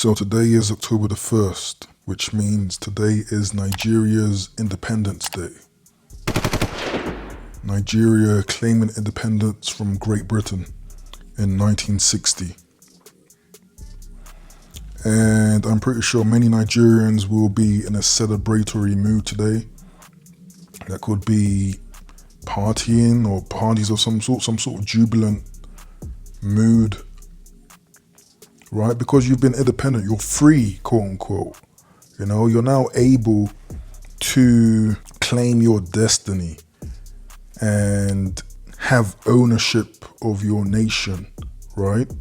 So today is October the 1st, which means today is Nigeria's Independence Day. Nigeria claiming independence from Great Britain in 1960. And I'm pretty sure many Nigerians will be in a celebratory mood today. That could be partying or parties of some sort of jubilant mood. Right? Because you've been independent, you're free, quote unquote. You know, you're now able to claim your destiny and have ownership of your nation, right?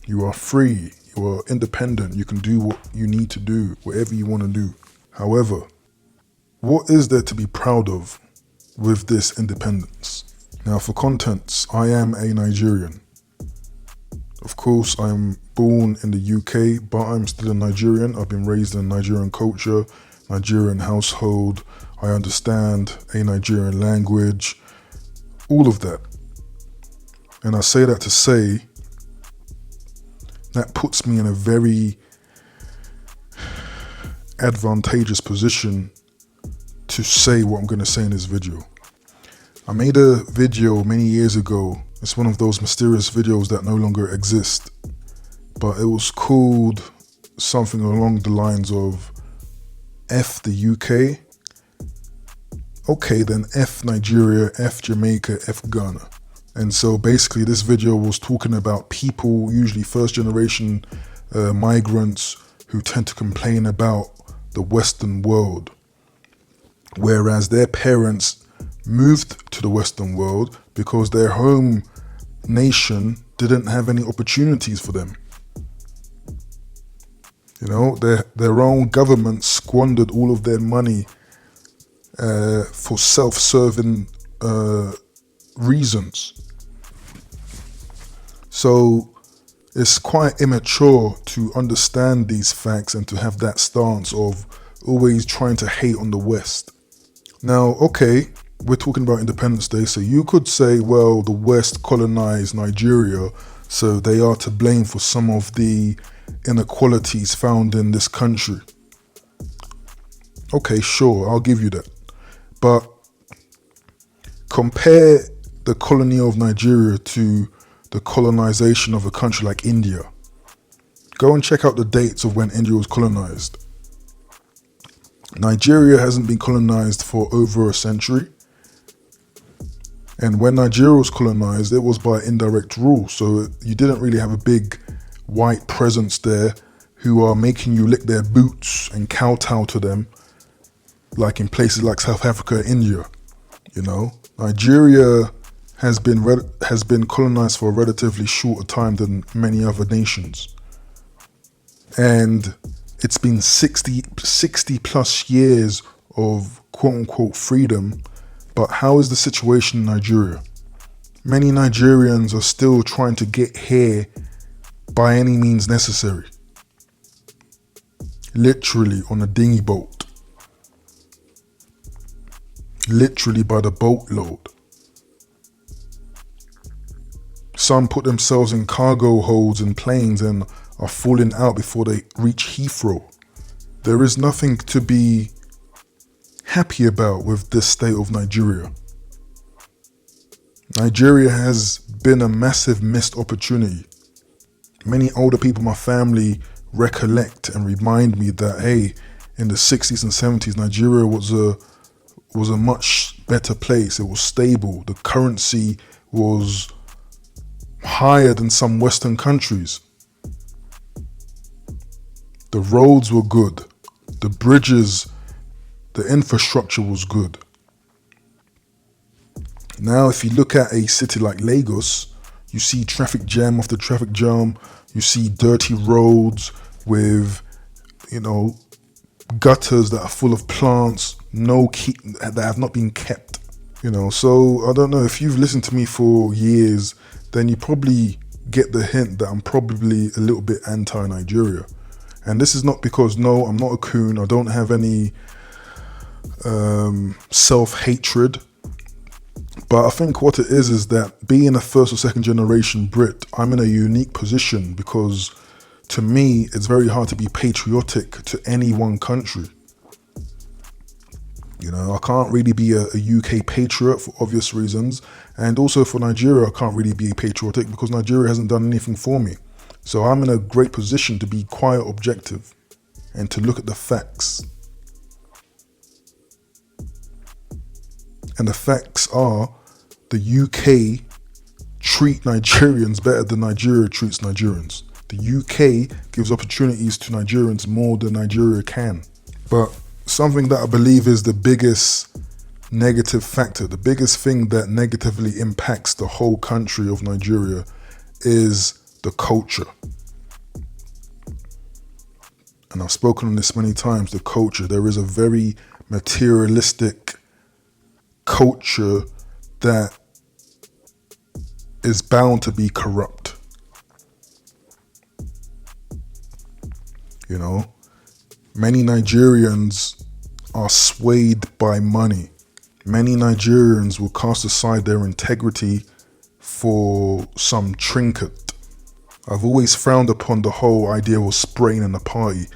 You are free, you are independent, you can do what you need to do, whatever you want to do. However, what is there to be proud of with this independence? Now, for contents, I am a Nigerian. Of course, I'm born in the UK, but I'm still a Nigerian. I've been raised in Nigerian culture, Nigerian household. I understand a Nigerian language, all of that. And I say that to say that puts me in a very advantageous position to say what I'm going to say in this video. I made a video many years ago. It's one of those mysterious videos that no longer exist, but it was called something along the lines of F the UK. Okay, then F Nigeria, F Jamaica, F Ghana. And so basically this video was talking about people, usually first generation migrants, who tend to complain about the Western world, whereas their parents moved to the Western world because their home nation didn't have any opportunities for them. You know, their own government squandered all of their money for self-serving reasons. So it's quite immature to understand these facts and to have that stance of always trying to hate on the West. Now, okay, we're talking about Independence Day, so you could say, well, the West colonized Nigeria, so they are to blame for some of the inequalities found in this country. Okay, sure, I'll give you that. But compare the colony of Nigeria to the colonization of a country like India. Go and check out the dates of when India was colonized. Nigeria hasn't been colonized for over a century. And when Nigeria was colonized, it was by indirect rule. So you didn't really have a big white presence there who are making you lick their boots and kowtow to them, like in places like South Africa, India. You know, Nigeria has been colonized for a relatively shorter time than many other nations. And it's been 60 plus years of quote unquote freedom. But how is the situation in Nigeria? Many Nigerians are still trying to get here by any means necessary. Literally on a dinghy boat. Literally by the boatload. Some put themselves in cargo holds in planes and are falling out before they reach Heathrow. There is nothing to be happy about with this state of Nigeria. Nigeria has been a massive missed opportunity. Many older people in my family recollect and remind me that, hey, in the 60s and 70s, Nigeria was a much better place. It was stable. The currency was higher than some Western countries. The roads were good. The bridges, the infrastructure was good. Now, if you look at a city like Lagos, you see traffic jam after traffic jam. You see dirty roads with, you know, gutters that are full of plants, that have not been kept. You know, so I don't know, if you've listened to me for years, then you probably get the hint that I'm probably a little bit anti-Nigeria. And this is not because, no, I'm not a coon. I don't have any self-hatred, but I think what it is that being a first or second generation Brit, I'm in a unique position because to me, it's very hard to be patriotic to any one country. I can't really be a UK patriot for obvious reasons. And also for Nigeria, I can't really be patriotic because Nigeria hasn't done anything for me. So I'm in a great position to be quite objective and to look at the facts. And the facts are the UK treat Nigerians better than Nigeria treats Nigerians. The UK gives opportunities to Nigerians more than Nigeria can. But something that I believe is the biggest negative factor, the biggest thing that negatively impacts the whole country of Nigeria is the culture. And I've spoken on this many times, the culture. There is a very materialistic culture that is bound to be corrupt. Many Nigerians are swayed by money. Many Nigerians will cast aside their integrity for some trinket. I've always frowned upon the whole idea of spraying in a party.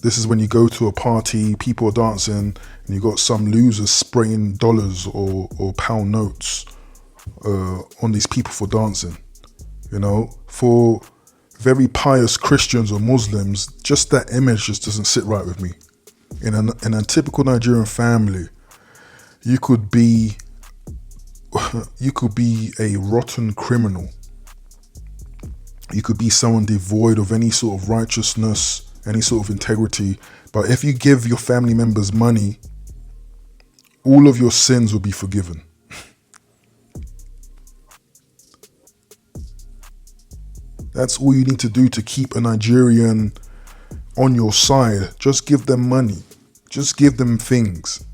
This is when you go to a party, people are dancing, and you got some losers spraying dollars or pound notes on these people for dancing. For very pious Christians or Muslims, just that image just doesn't sit right with me. In a typical Nigerian family, you could be a rotten criminal. You could be someone devoid of any sort of righteousness, any sort of integrity. But if you give your family members money, all of your sins will be forgiven. That's all you need to do to keep a Nigerian on your side. Just give them money. Just give them things.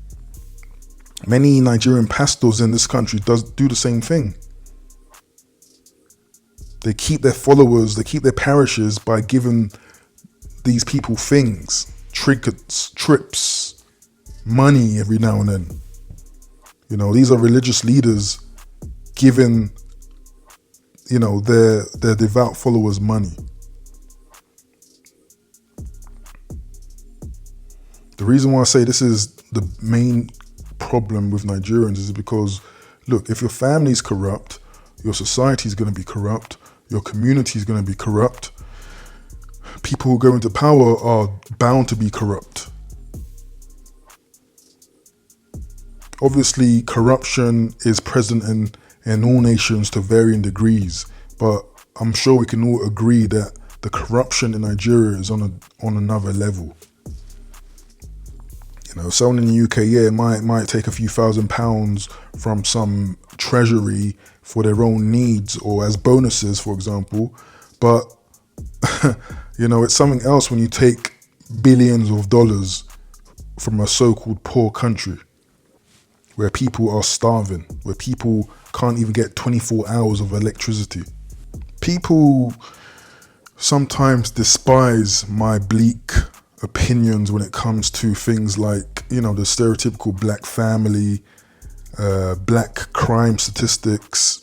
Many Nigerian pastors in this country do the same thing. They keep their followers, they keep their parishes by giving these people things, trinkets, trips, money every now and then. These are religious leaders giving their devout followers money. The reason why I say this is the main problem with Nigerians is because, look, if your family is corrupt, your society is going to be corrupt, your community is going to be corrupt, people who go into power are bound to be corrupt. Obviously, corruption is present in all nations to varying degrees, but I'm sure we can all agree that the corruption in Nigeria is on another level. Someone in the UK, might take a few £1,000s from some treasury for their own needs or as bonuses, for example. But, it's something else when you take billions of dollars from a so-called poor country where people are starving, where people can't even get 24 hours of electricity. People sometimes despise my bleak opinions when it comes to things like, the stereotypical black family, black crime statistics,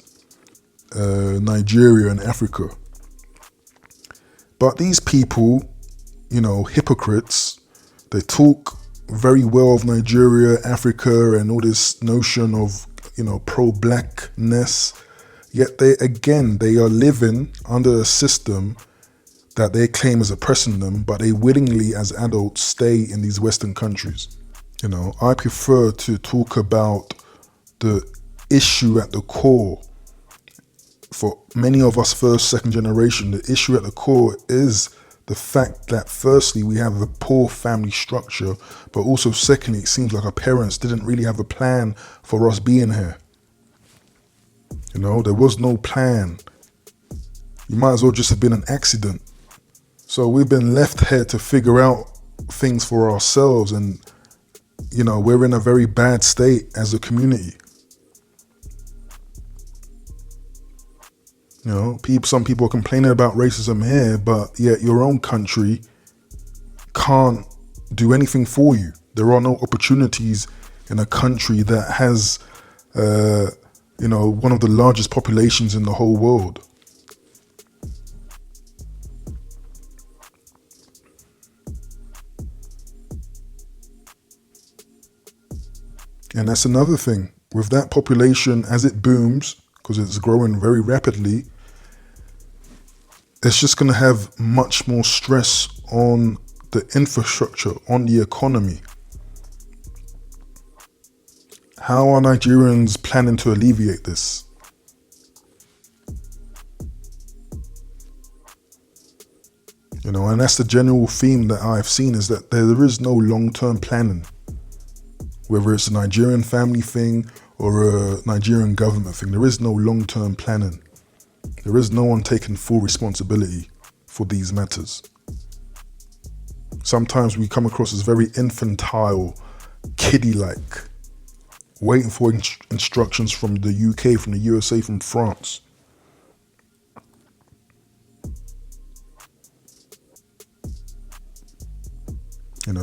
Nigeria and Africa. But these people, hypocrites, they talk very well of Nigeria, Africa, and all this notion of, pro-blackness. Yet they are living under a system that they claim is oppressing them, but they willingly, as adults, stay in these Western countries. I prefer to talk about the issue at the core. For many of us first, second generation, the issue at the core is the fact that firstly, we have a poor family structure, but also secondly, it seems like our parents didn't really have a plan for us being here. There was no plan. You might as well just have been an accident. So we've been left here to figure out things for ourselves, and we're in a very bad state as a community. Some people are complaining about racism here, but yet your own country can't do anything for you. There are no opportunities in a country that has, one of the largest populations in the whole world. And that's another thing. With that population, as it booms, because it's growing very rapidly, it's just going to have much more stress on the infrastructure, on the economy. How are Nigerians planning to alleviate this? And that's the general theme that I've seen, is that there is no long-term planning. Whether it's a Nigerian family thing or a Nigerian government thing, there is no long-term planning. There is no one taking full responsibility for these matters. Sometimes we come across as very infantile, kiddie-like, waiting for instructions from the UK, from the USA, from France.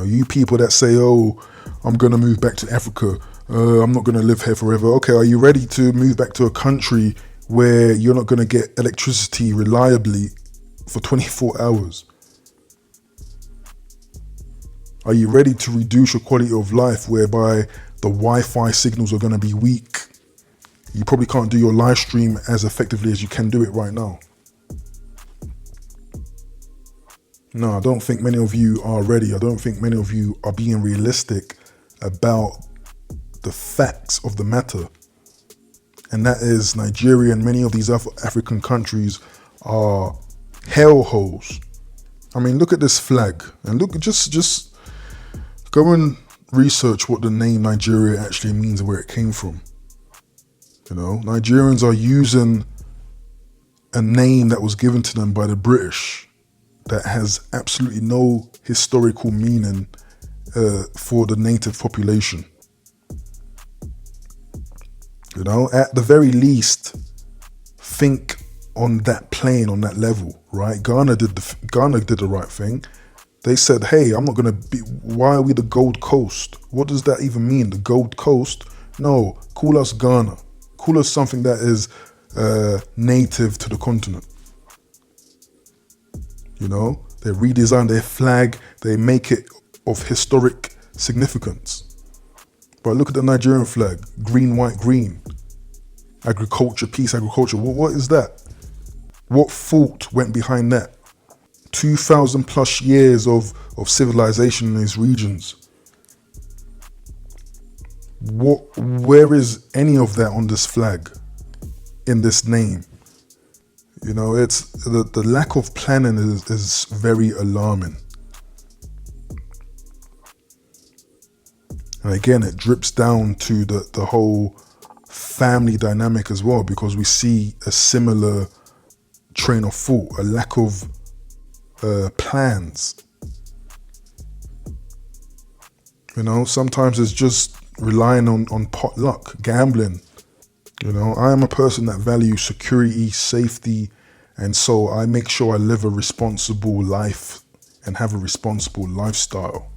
You people that say, oh, I'm going to move back to Africa, I'm not going to live here forever. Okay, are you ready to move back to a country where you're not going to get electricity reliably for 24 hours? Are you ready to reduce your quality of life whereby the Wi-Fi signals are going to be weak? You probably can't do your live stream as effectively as you can do it right now. No, I don't think many of you are ready. I don't think many of you are being realistic about the facts of the matter. And that is, Nigeria and many of these African countries are hellholes. I mean, look at this flag, and look, just go and research what the name Nigeria actually means and where it came from. Nigerians are using a name that was given to them by the British that has absolutely no historical meaning for the native population. At the very least, think on that plane, on that level, right? Ghana did the right thing. They said, hey, I'm not going to be, why are we the Gold Coast? What does that even mean? The Gold Coast? No, call us Ghana. Call us something that is native to the continent. They redesign their flag, they make it of historic significance. But look at the Nigerian flag, green, white, green. Agriculture, peace, agriculture. What is that? What thought went behind that? 2,000 plus years of civilization in these regions. Where is any of that on this flag, in this name? It's the lack of planning is very alarming. And again, it drips down to the whole family dynamic as well, because we see a similar train of thought, a lack of plans. Sometimes it's just relying on potluck, gambling. I am a person that values security, safety, and so I make sure I live a responsible life and have a responsible lifestyle.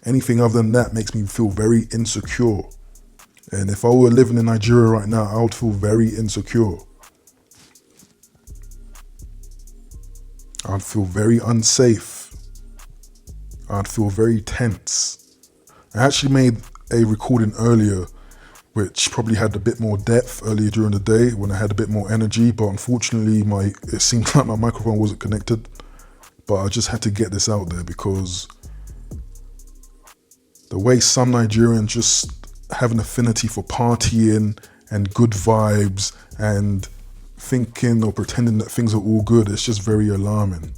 Anything other than that makes me feel very insecure. And if I were living in Nigeria right now, I would feel very insecure. I'd feel very unsafe. I'd feel very tense. I actually made a recording earlier which probably had a bit more depth earlier during the day when I had a bit more energy, but unfortunately it seemed like my microphone wasn't connected. But I just had to get this out there because the way some Nigerians just have an affinity for partying and good vibes and thinking or pretending that things are all good, it's just very alarming.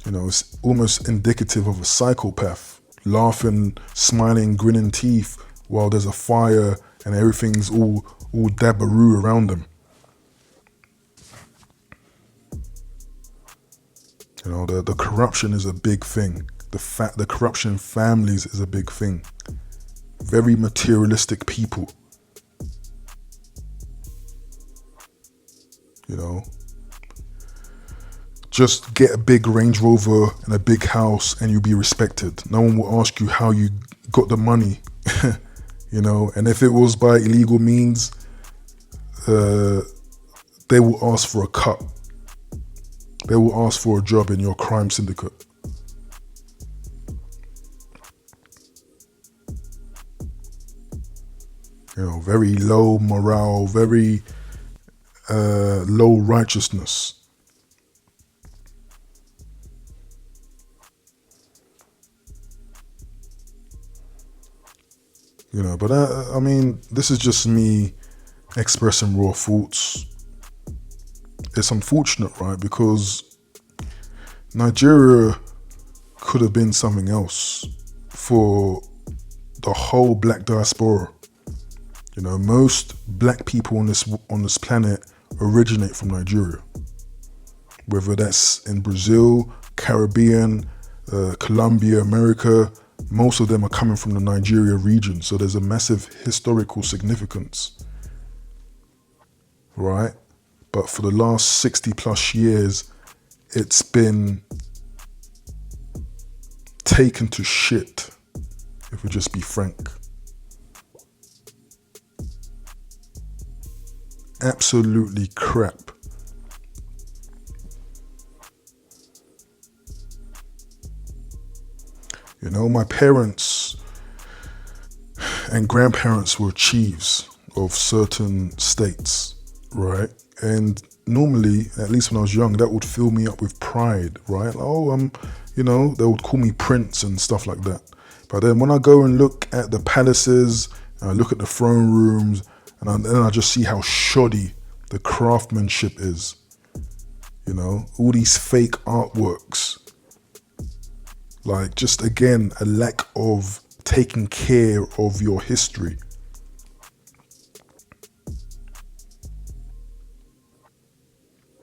It's almost indicative of a psychopath, laughing, smiling, grinning teeth while there's a fire and everything's all dabaroo around them. The corruption is a big thing. The corruption in families is a big thing. Very materialistic people. Just get a big Range Rover and a big house and you'll be respected. No one will ask you how you got the money, and if it was by illegal means, they will ask for a cut. They will ask for a job in your crime syndicate. very low morale, very low righteousness. But I mean, this is just me expressing raw thoughts. It's unfortunate, right? Because Nigeria could have been something else for the whole black diaspora. Most black people on this planet originate from Nigeria, whether that's in Brazil, Caribbean, Colombia, America. Most of them are coming from the Nigeria region, so there's a massive historical significance, right? But for the last 60 plus years, it's been taken to shit, if we just be frank. Absolutely crap. My parents and grandparents were chiefs of certain states, right? And normally, at least when I was young, that would fill me up with pride, right? They would call me prince and stuff like that. But then when I go and look at the palaces, and I look at the throne rooms, and then I just see how shoddy the craftsmanship is. All these fake artworks. Like, just again, a lack of taking care of your history.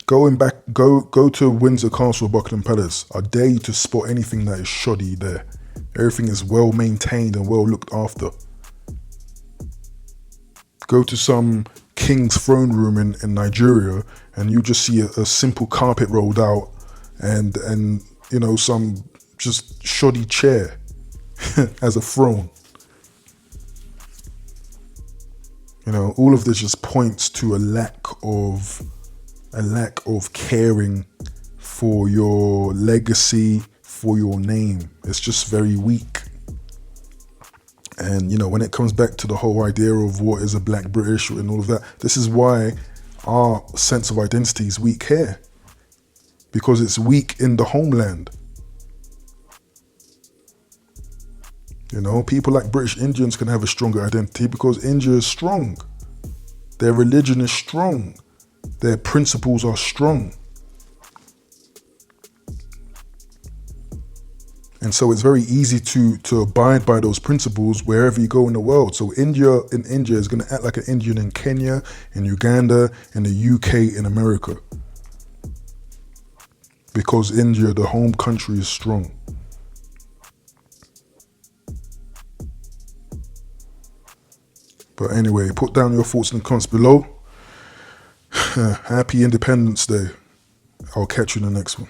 Go to Windsor Castle, Buckingham Palace. I dare you to spot anything that is shoddy there. Everything is well maintained and well looked after. Go to some king's throne room in Nigeria, and you just see a simple carpet rolled out, and some just shoddy chair as a throne. All of this just points to a lack of caring for your legacy, for your name. It's just very weak. And when it comes back to the whole idea of what is a black British and all of that, this is why our sense of identity is weak here, because it's weak in the homeland. People like British Indians can have a stronger identity because India is strong. Their religion is strong. Their principles are strong. And so it's very easy to abide by those principles wherever you go in the world. So India is going to act like an Indian in Kenya, in Uganda, in the UK, in America. Because India, the home country, is strong. But anyway, put down your thoughts in the comments below. Happy Independence Day. I'll catch you in the next one.